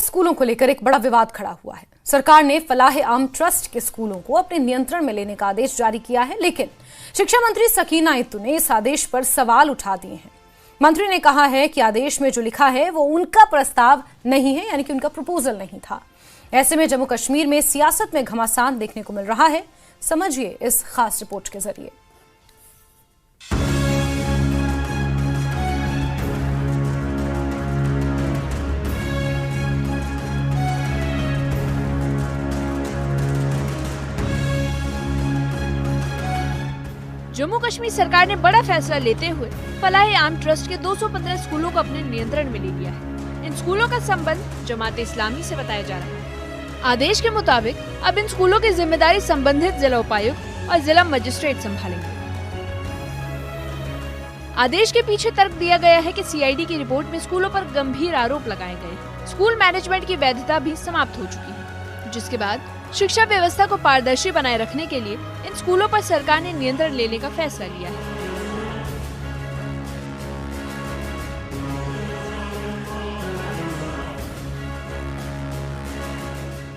स्कूलों को लेकर एक बड़ा विवाद खड़ा हुआ है। सरकार ने फलाह आम ट्रस्ट के स्कूलों को अपने नियंत्रण में लेने का आदेश जारी किया है, लेकिन शिक्षा मंत्री सकीना इत्तू ने इस आदेश पर सवाल उठा दिए हैं। मंत्री ने कहा है कि आदेश में जो लिखा है वो उनका प्रस्ताव नहीं है, यानी कि उनका प्रपोजल नहीं था। ऐसे में जम्मू कश्मीर में सियासत में घमासान देखने को मिल रहा है। समझिए इस खास रिपोर्ट के जरिए। जम्मू कश्मीर सरकार ने बड़ा फैसला लेते हुए फलाह आम ट्रस्ट के 215 स्कूलों को अपने नियंत्रण में ले लिया है। इन स्कूलों का संबंध जमात इस्लामी से बताया जा रहा है। आदेश के मुताबिक अब इन स्कूलों की जिम्मेदारी संबंधित जिला उपायुक्त और जिला मजिस्ट्रेट संभालेंगे। आदेश के पीछे तर्क दिया गया है कि सीआईडी की रिपोर्ट में स्कूलों पर गंभीर आरोप लगाए गए। स्कूल मैनेजमेंट की वैधता भी समाप्त हो चुकी है, जिसके बाद शिक्षा व्यवस्था को पारदर्शी बनाए रखने के लिए इन स्कूलों पर सरकार ने नियंत्रण लेने का फैसला लिया है।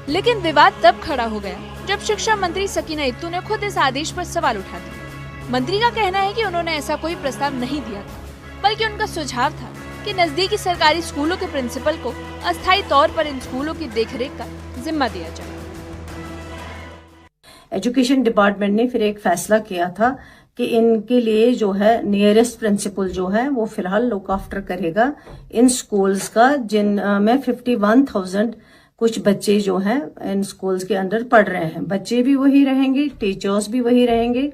लेकिन विवाद तब खड़ा हो गया जब शिक्षा मंत्री सकीना इत्तू ने खुद इस आदेश पर सवाल उठा दिया। मंत्री का कहना है कि उन्होंने ऐसा कोई प्रस्ताव नहीं दिया था, बल्कि उनका सुझाव था कि नजदीकी सरकारी स्कूलों के प्रिंसिपल को अस्थायी तौर पर इन स्कूलों की देखरेख का जिम्मा दिया जाए। एजुकेशन डिपार्टमेंट ने फिर एक फैसला किया था कि इनके लिए जो है नियरेस्ट प्रिंसिपल जो है वो फिलहाल लुक आफ्टर करेगा इन स्कूल्स का, जिन में 51,000 कुछ बच्चे जो हैं इन स्कूल्स के अंदर पढ़ रहे हैं। बच्चे भी वही रहेंगे, टीचर्स भी वही रहेंगे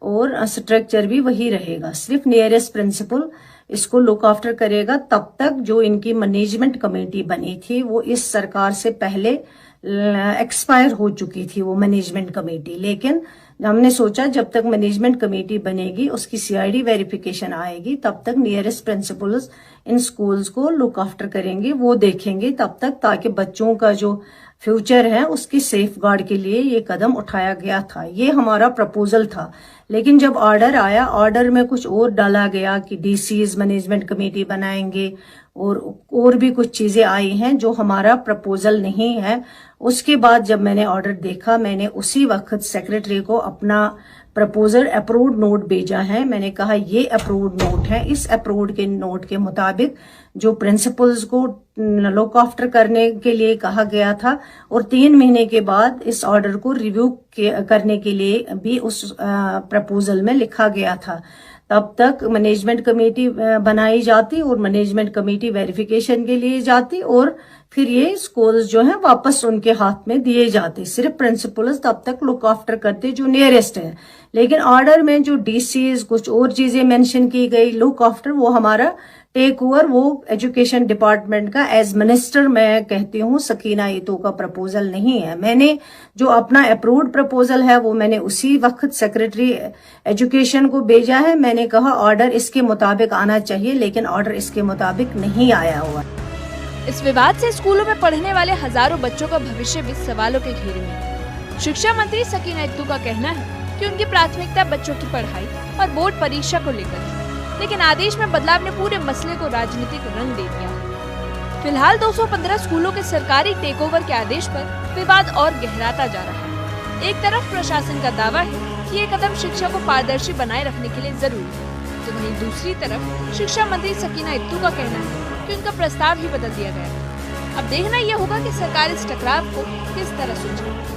और स्ट्रक्चर भी वही रहेगा। सिर्फ नियरेस्ट प्रिंसिपल इसको लुक आफ्टर करेगा। तब तक जो इनकी मैनेजमेंट कमेटी बनी थी वो इस सरकार से पहले एक्सपायर हो चुकी थी वो मैनेजमेंट कमेटी, लेकिन हमने सोचा जब तक मैनेजमेंट कमेटी बनेगी उसकी सीआईडी वेरिफिकेशन आएगी, तब तक नियरेस्ट प्रिंसिपल्स इन स्कूल्स को लुक आफ्टर करेंगे, वो देखेंगे तब तक, ताकि बच्चों का जो फ्यूचर है उसकी सेफ गार्ड के लिए ये कदम उठाया गया था। ये हमारा प्रपोजल था, लेकिन जब ऑर्डर आया, ऑर्डर में कुछ और डाला गया कि डीसीज मैनेजमेंट कमेटी बनाएंगे और भी कुछ चीजें आई हैं जो हमारा प्रपोजल नहीं है। उसके बाद जब मैंने ऑर्डर देखा, मैंने उसी वक्त सेक्रेटरी को अपना प्रपोजल अप्रूव्ड नोट भेजा है। मैंने कहा ये अप्रूव्ड नोट है, इस अप्रूव्ड के नोट के मुताबिक जो प्रिंसिपल्स को लुक आफ्टर करने के लिए कहा गया था और 3 महीने के बाद इस ऑर्डर को रिव्यू करने के लिए भी उस प्रपोजल में लिखा गया था। तब तक मैनेजमेंट कमेटी बनाई जाती और मैनेजमेंट कमेटी वेरिफिकेशन के लिए जाती और फिर ये स्कूल्स जो हैं वापस उनके हाथ में दिए जाते। सिर्फ प्रिंसिपल्स तब तक लुक आफ्टर करते जो नियरेस्ट है, लेकिन ऑर्डर में जो डीसीज कुछ और चीजें मेंशन की गई लुक आफ्टर, वो हमारा टेक ओवर वो एजुकेशन डिपार्टमेंट का एज मिनिस्टर मैं कहती हूँ सकीना इत्तू का प्रपोजल नहीं है। मैंने जो अपना अप्रूव्ड प्रपोजल है वो मैंने उसी वक्त सेक्रेटरी एजुकेशन को भेजा है। मैंने कहा ऑर्डर इसके मुताबिक आना चाहिए, लेकिन ऑर्डर इसके मुताबिक नहीं आया हुआ। इस विवाद से स्कूलों में पढ़ने वाले हजारों बच्चों का भविष्य भी सवालों के घेरे में। शिक्षा मंत्री सकीना इत्तू का कहना है कि उनकी प्राथमिकता बच्चों की पढ़ाई और बोर्ड परीक्षा को लेकर है, लेकिन आदेश में बदलाव ने पूरे मसले को राजनीतिक रंग दे दिया। फिलहाल 215 स्कूलों के सरकारी टेकओवर के आदेश पर विवाद और गहराता जा रहा है। एक तरफ प्रशासन का दावा है कि ये कदम शिक्षा को पारदर्शी बनाए रखने के लिए जरूरी है, तो वहीं दूसरी तरफ शिक्षा मंत्री सकीना इत्तू का कहना है कि उनका प्रस्ताव ही बदल दिया गया है। अब देखना यह होगा कि सरकार इस टकराव को किस तरह सुलझाए।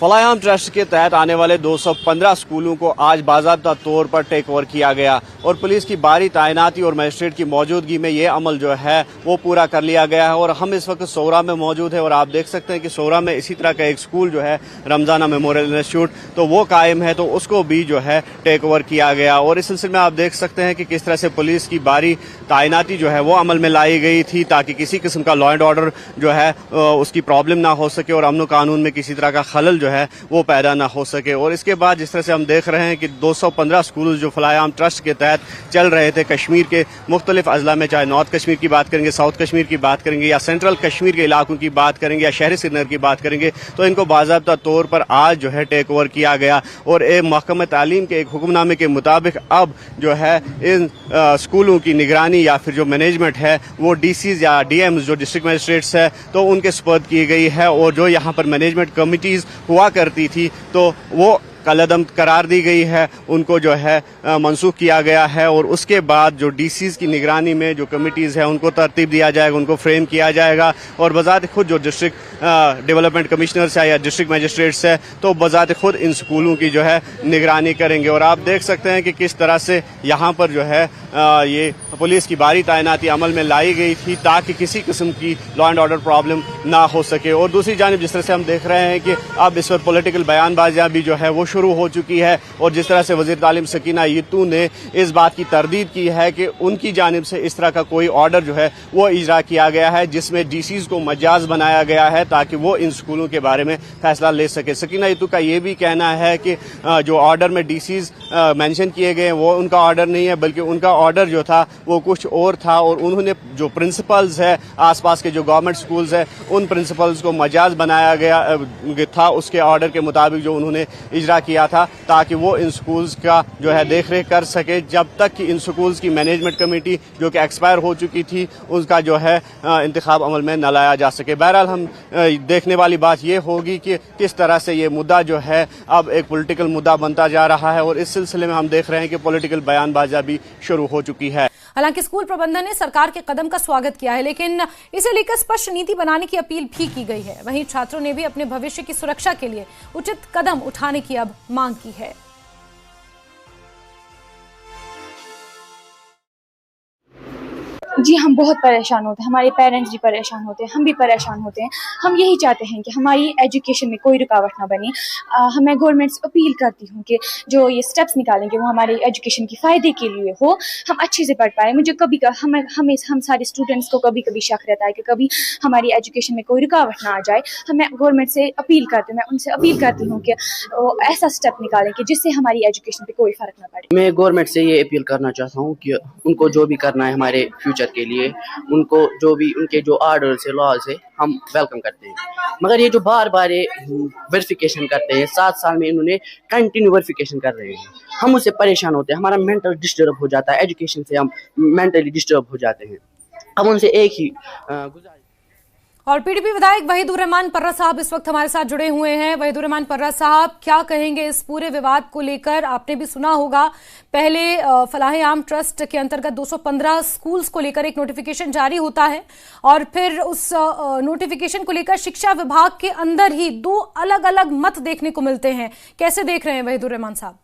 फलाह आम ट्रस्ट के तहत आने वाले 215 स्कूलों को आज बाज़ाब्ता तौर पर टेक ओवर किया गया और पुलिस की भारी तैनाती और मजिस्ट्रेट की मौजूदगी में ये अमल जो है वो पूरा कर लिया गया है। और हम इस वक्त सोहरा में मौजूद है और आप देख सकते हैं कि सोहरा में इसी तरह का एक स्कूल जो है रमजाना मेमोरियल इंस्टीट्यूट, तो वो कायम है, तो उसको भी जो है टेक ओवर किया गया। और इस सिलसिले में आप देख सकते हैं कि किस तरह से पुलिस की भारी तैनाती जो है वो अमल में लाई गई थी, ताकि किसी किस्म का लॉ एंड ऑर्डर जो है उसकी प्रॉब्लम ना हो सके और अमन कानून में किसी तरह का खलल जो है वो पैदा ना हो सके। और इसके बाद जिस तरह से हम देख रहे हैं कि 215 स्कूल जो फलाह-ए-आम ट्रस्ट के तहत चल रहे थे कश्मीर के मुख्तलिफ अजला में, चाहे नॉर्थ कश्मीर की बात करेंगे, साउथ कश्मीर की बात करेंगे या सेंट्रल कश्मीर के इलाकों की बात करेंगे या शहरी श्रीनगर की बात करेंगे, तो इनको बाज़ाब्ता तौर पर आज जो है टेक ओवर किया गया। और एक महकमा तालीम के एक हुक्मनामे के मुताबिक अब जो है इन स्कूलों की निगरानी या फिर जो मैनेजमेंट है वो डीसीज या डीएम्स जो डिस्ट्रिक्ट मजिस्ट्रेट्स है तो उनके सुपुर्द की गई है। और जो यहाँ पर मैनेजमेंट कमिटीज़ हुआ करती थी तो वो कलअदम करार दी गई है, उनको जो है मंसूख किया गया है। और उसके बाद जो डीसीज की निगरानी में जो कमिटीज़ हैं उनको तरतीब दिया जाएगा, उनको फ्रेम किया जाएगा। और बजात खुद जो डिस्ट्रिक्ट डेवलपमेंट कमिश्नर्स है या डिस्ट्रिक्ट मजिस्ट्रेट्स है तो बजात खुद इन स्कूलों की जो है निगरानी करेंगे। और आप देख सकते हैं कि किस तरह से यहाँ पर जो है ये पुलिस की भारी तैनाती अमल में लाई गई थी ताकि किसी किस्म की लॉ एंड ऑर्डर प्रॉब्लम ना हो सके। और दूसरी जानिब जिस तरह से हम देख रहे हैं कि अब इस वक्त पॉलिटिकल बयानबाजियाँ भी जो है वो शुरू हो चुकी है। और जिस तरह से वज़ीर तालीम सकीना यत्तू ने इस बात की तरदीद की है कि उनकी जानिब से इस तरह का कोई ऑर्डर जो है वो इजरा किया गया है जिसमें डीसीज को मजाज बनाया गया है ताकि वो इन स्कूलों के बारे में फैसला ले सके। सकीना यत्तू का ये भी कहना है कि जो ऑर्डर में डीसीज मेंशन किए गए वो उनका ऑर्डर नहीं है, बल्कि उनका ऑर्डर जो था वो कुछ और था। और उन्होंने जो प्रिंसिपल्स है आसपास के जो गवर्नमेंट स्कूल्स है उन प्रिंसिपल्स को मजाज बनाया गया था उसके ऑर्डर के मुताबिक जो उन्होंने इजरा किया था ताकि वो इन स्कूल्स का जो है देख रेख कर सके जब तक कि इन स्कूल्स की मैनेजमेंट कमेटी जो कि एक्सपायर हो चुकी थी उसका जो है इंतखाब अमल में न लाया जा सके। बहरहाल हम देखने वाली बात ये होगी कि किस तरह से ये मुद्दा जो है अब एक पॉलिटिकल मुद्दा बनता जा रहा है। और इस सिलसिले में हम देख रहे हैं कि पॉलिटिकल बयानबाजी भी शुरू हो चुकी है। हालांकि स्कूल प्रबंधन ने सरकार के कदम का स्वागत किया है, लेकिन इसे लेकर स्पष्ट नीति बनाने की अपील भी की गई है। वहीं छात्रों ने भी अपने भविष्य की सुरक्षा के लिए उचित कदम उठाने की अब मांग की है। जी हम बहुत परेशान होते हैं, हमारे पेरेंट्स भी परेशान होते हैं, हम भी परेशान होते हैं। हम यही चाहते हैं कि हमारी एजुकेशन में कोई रुकावट ना बने। मैं गवर्नमेंट से अपील करती हूँ कि जो ये स्टेप्स निकालेंगे वो हमारे एजुकेशन के फ़ायदे के लिए हो, हम अच्छे से पढ़ पाए। मुझे कभी हम सारे स्टूडेंट्स को कभी कभी शक रहता है कि कभी हमारी एजुकेशन में कोई रुकावट ना आ जाए। मैं गवर्नमेंट से अपील करती हूँ, मैं उनसे अपील करती हूँ कि ऐसा स्टेप निकालें कि जिससे हमारी एजुकेशन पर कोई फ़र्क ना पड़े। मैं गवर्नमेंट से ये अपील करना चाहता हूँ कि उनको जो भी करना है हमारे फ्यूचर के लिए, उनको जो भी उनके जो आर्डर्स है लॉज है हम वेलकम करते हैं। मगर ये जो बार बार वेरिफिकेशन करते हैं, 7 साल में इन्होंने कंटिन्यू वेरिफिकेशन कर रहे हैं, हम उससे परेशान होते हैं। हमारा मेंटल डिस्टर्ब हो जाता है, एजुकेशन से हम मेंटली डिस्टर्ब हो जाते हैं। हम उनसे एक ही गुजारिश। और पीडीपी विधायक वहीदुर रहमान पर्रा साहब इस वक्त हमारे साथ जुड़े हुए हैं। वहीदुर रहमान पर्रा साहब, क्या कहेंगे इस पूरे विवाद को लेकर? आपने भी सुना होगा, पहले फलाह-ए-आम ट्रस्ट के अंतर्गत 215 स्कूल्स को लेकर एक नोटिफिकेशन जारी होता है और फिर उस नोटिफिकेशन को लेकर शिक्षा विभाग के अंदर ही 2 अलग अलग मत देखने को मिलते हैं। कैसे देख रहे हैं वहीदुर रहमान साहब?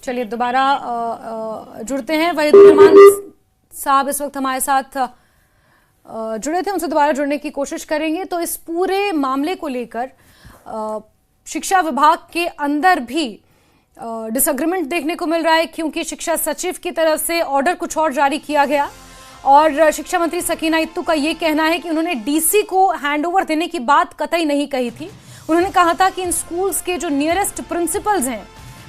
चलिए दोबारा जुड़ते हैं। वहीदुर रहमान साहब इस वक्त हमारे साथ जुड़े थे, उनसे दोबारा जुड़ने की कोशिश करेंगे। तो इस पूरे मामले को लेकर शिक्षा विभाग के अंदर भी डिसएग्रीमेंट देखने को मिल रहा है, क्योंकि शिक्षा सचिव की तरफ से ऑर्डर कुछ और जारी किया गया और शिक्षा मंत्री सकीना यत्तू का ये कहना है कि उन्होंने डीसी को हैंडओवर देने की बात कतई नहीं कही थी। उन्होंने कहा था कि इन स्कूल्स के जो नियरेस्ट प्रिंसिपल्स हैं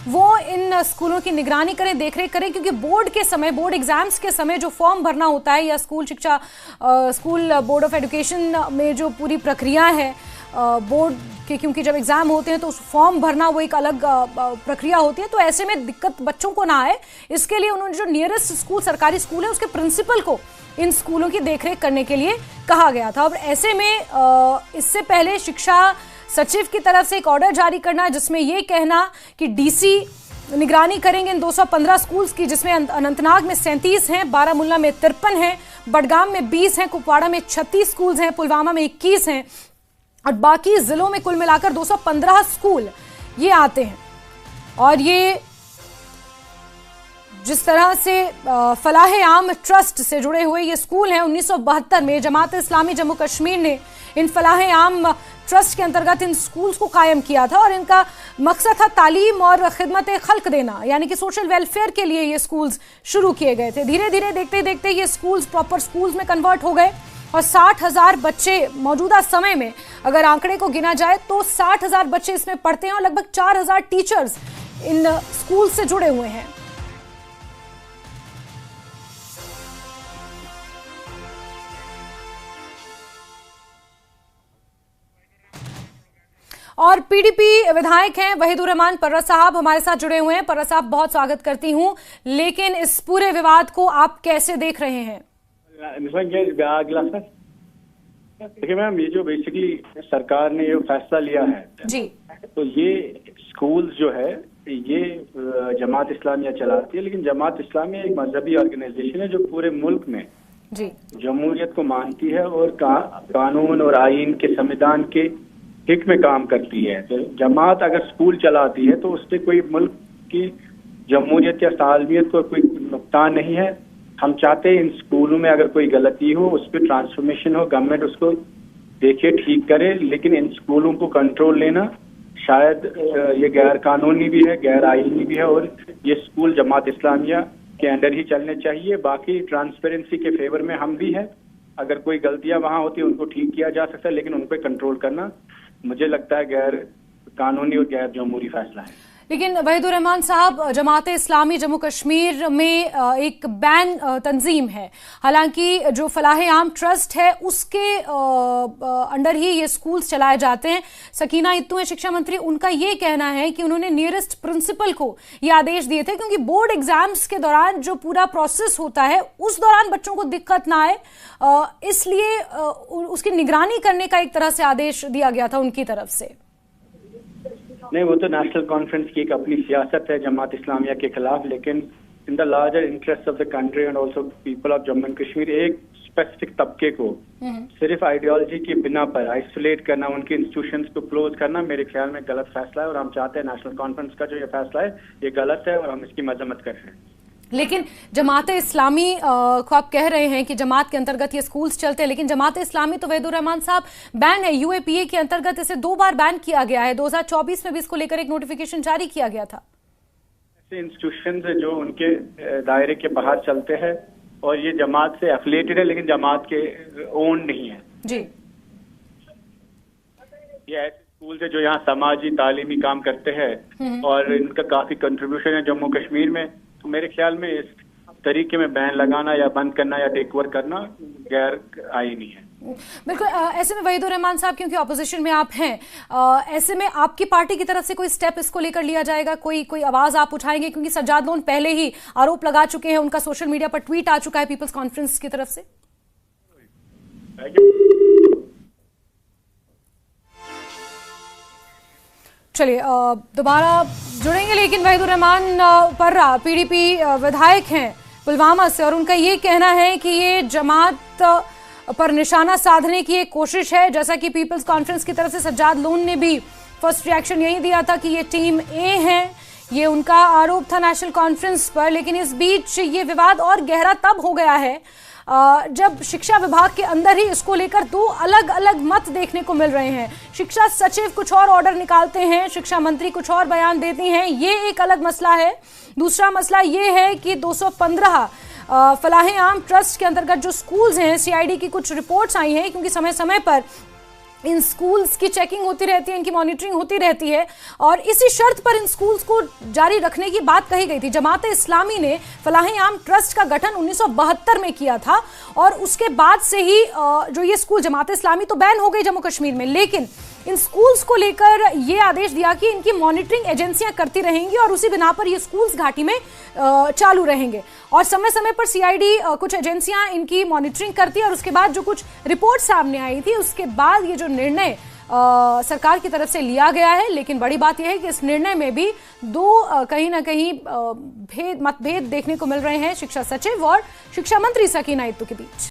वो इन स्कूलों की निगरानी करें, देखरेख करें, क्योंकि बोर्ड के समय, बोर्ड एग्जाम्स के समय जो फॉर्म भरना होता है या स्कूल बोर्ड ऑफ एजुकेशन में जो पूरी प्रक्रिया है बोर्ड के, क्योंकि जब एग्जाम होते हैं तो उस फॉर्म भरना वो एक अलग प्रक्रिया होती है, तो ऐसे में दिक्कत बच्चों को ना आए इसके लिए उन्होंने जो नियरेस्ट स्कूल, सरकारी स्कूल है, उसके प्रिंसिपल को इन स्कूलों की देखरेख करने के लिए कहा गया था। और ऐसे में इससे पहले शिक्षा सचिव की तरफ से एक ऑर्डर जारी करना जिसमें यह कहना कि डीसी निगरानी करेंगे इन 215 स्कूल्स की, जिसमें अनंतनाग में 37 हैं, बारामुल्ला में 53 हैं, बडगाम में 20 हैं, कुपवाड़ा में 36 स्कूल्स हैं, पुलवामा में 21 हैं और बाकी जिलों में कुल मिलाकर 215 स्कूल ये आते हैं। और ये जिस तरह से फलाहे आम ट्रस्ट से जुड़े हुए ये स्कूल हैं, 1972 में जमात इस्लामी जम्मू कश्मीर ने इन फलाहे आम ट्रस्ट के अंतर्गत इन स्कूल्स को कायम किया था और इनका मकसद था तालीम और खिदमत खल्क देना, यानी कि सोशल वेलफेयर के लिए ये स्कूल्स शुरू किए गए थे। धीरे धीरे देखते देखते ये स्कूल्स प्रॉपर स्कूल्स में कन्वर्ट हो गए और 60,000 बच्चे मौजूदा समय में अगर आंकड़े को गिना जाए तो 60,000 बच्चे इसमें पढ़ते हैं और लगभग 4,000 टीचर्स इन स्कूल से जुड़े हुए हैं। और पीडीपी विधायक हैं वहीदुर रहमान पर्रा साहब हमारे साथ जुड़े हुए हैं। पर्रा साहब, बहुत स्वागत करती हूं, लेकिन इस पूरे विवाद को आप कैसे देख रहे हैं? देखिए मैम, ये जो बेसिकली सरकार ने ये फैसला लिया है जी, तो ये स्कूल जो है ये जमात इस्लामिया चलाती है, लेकिन जमात इस्लामिया एक मजहबी ऑर्गेनाइजेशन है जो पूरे मुल्क में जी जमहूरियत को मानती है और कानून और आईन के संविधान के हिक में काम करती है। तो जमात अगर स्कूल चलाती है तो उससे कोई मुल्क की जमहूरियत या सालमियत को कोई नुकसान नहीं है। हम चाहते हैं इन स्कूलों में अगर कोई गलती हो, उस पर ट्रांसफॉर्मेशन हो, गवर्नमेंट उसको देखे, ठीक करे, लेकिन इन स्कूलों को कंट्रोल लेना शायद ये गैर कानूनी भी है, गैर आईनी भी है और ये स्कूल जमात इस्लामिया के अंडर ही चलने चाहिए। बाकी ट्रांसपेरेंसी के फेवर में हम भी हैं, अगर कोई गलतियां वहां होती है उनको ठीक किया जा सकता है, लेकिन उन पर कंट्रोल करना मुझे लगता है गैर कानूनी और गैर जमहूरी फैसला है। लेकिन वहीदुर रहमान साहब, जमात इस्लामी जम्मू कश्मीर में एक बैन तंजीम है, हालांकि जो फलाहे आम ट्रस्ट है उसके अंडर ही ये स्कूल्स चलाए जाते हैं। सकीना इत्तू है शिक्षा मंत्री, उनका ये कहना है कि उन्होंने नियरेस्ट प्रिंसिपल को ये आदेश दिए थे क्योंकि बोर्ड एग्जाम्स के दौरान जो पूरा प्रोसेस होता है उस दौरान बच्चों को दिक्कत ना आए, इसलिए उसकी निगरानी करने का एक तरह से आदेश दिया गया था उनकी तरफ से। नहीं, वो तो नेशनल कॉन्फ्रेंस की एक अपनी सियासत है जमात इस्लामिया के खिलाफ, लेकिन in the larger interest of the country and also people of Jammu and Kashmir एक स्पेसिफिक तबके को सिर्फ आइडियोलॉजी के बिना पर आइसोलेट करना, उनके इंस्टीट्यूशंस को क्लोज करना मेरे ख्याल में गलत फैसला है और हम चाहते हैं नेशनल कॉन्फ्रेंस का जो ये फैसला है ये गलत है और हम इसकी मजम्मत कर रहे हैं। लेकिन जमात इस्लामी को आप कह रहे हैं कि जमात के अंतर्गत ये स्कूल्स चलते हैं, लेकिन जमात इस्लामी तो वहीदुर रहमान साहब बैन है, यूएपीए के अंतर्गत इसे 2 बार बैन किया गया है। 2024 में भी इसको लेकर एक नोटिफिकेशन जारी किया गया था। ऐसे इंस्टीट्यूशन जो उनके दायरे के बाहर चलते हैं और ये जमात से एफिलिएटेड है लेकिन जमात के ओन नहीं है जी, ये ऐसे स्कूल है जो यहाँ समाजी तालीमी काम करते हैं और इनका काफी कंट्रीब्यूशन है जम्मू कश्मीर में। तो मेरे ख्याल में इस तरीके में बैन लगाना या बंद करना या टेक ओवर करना गैर आईनी है। बिल्कुल। ऐसे में वहीदुर रहमान साहब, क्योंकि ऑपोजिशन में आप हैं, ऐसे में आपकी पार्टी की तरफ से कोई स्टेप इसको लेकर लिया जाएगा, कोई आवाज आप उठाएंगे? क्योंकि सज्जाद लोन पहले ही आरोप लगा चुके हैं, उनका सोशल मीडिया पर ट्वीट आ चुका है पीपल्स कॉन्फ्रेंस की तरफ से। चलिए दोबारा जुड़ेंगे, लेकिन वहीदुर रहमान पर्रा पीडीपी विधायक हैं पुलवामा से और उनका ये कहना है कि ये जमात पर निशाना साधने की एक कोशिश है। जैसा कि पीपल्स कॉन्फ्रेंस की तरफ से सज्जाद लोन ने भी फर्स्ट रिएक्शन यही दिया था कि ये टीम ए है, ये उनका आरोप था नेशनल कॉन्फ्रेंस पर। लेकिन इस बीच ये विवाद और गहरा तब हो गया है जब शिक्षा विभाग के अंदर ही इसको लेकर 2 अलग अलग मत देखने को मिल रहे हैं। शिक्षा सचिव कुछ और ऑर्डर निकालते हैं, शिक्षा मंत्री कुछ और बयान देती हैं, ये एक अलग मसला है। दूसरा मसला ये है कि 215 फलाहे आम ट्रस्ट के अंतर्गत जो स्कूल्स हैं, सीआईडी की कुछ रिपोर्ट्स आई हैं, क्योंकि समय समय पर इन स्कूल्स की चेकिंग होती रहती है, इनकी मॉनिटरिंग होती रहती है और इसी शर्त पर इन स्कूल्स को जारी रखने की बात कही गई थी। जमात इस्लामी ने फलाहे आम ट्रस्ट का गठन 1972 में किया था और उसके बाद से ही जो ये स्कूल जमात इस्लामी तो बैन हो गई जम्मू कश्मीर में, लेकिन इन स्कूल्स को लेकर ये आदेश दिया कि इनकी मॉनिटरिंग एजेंसियां करती रहेंगी और उसी बिना पर ये स्कूल्स घाटी में चालू रहेंगे। और समय समय पर सीआईडी कुछ एजेंसियां इनकी मॉनिटरिंग करती है और उसके बाद जो कुछ रिपोर्ट सामने आई थी उसके बाद ये जो निर्णय सरकार की तरफ से लिया गया है। लेकिन बड़ी बात यह है कि इस निर्णय में भी 2 कहीं ना कहीं मतभेद देखने को मिल रहे हैं शिक्षा सचिव और शिक्षा मंत्री सकीना इत्तू के बीच।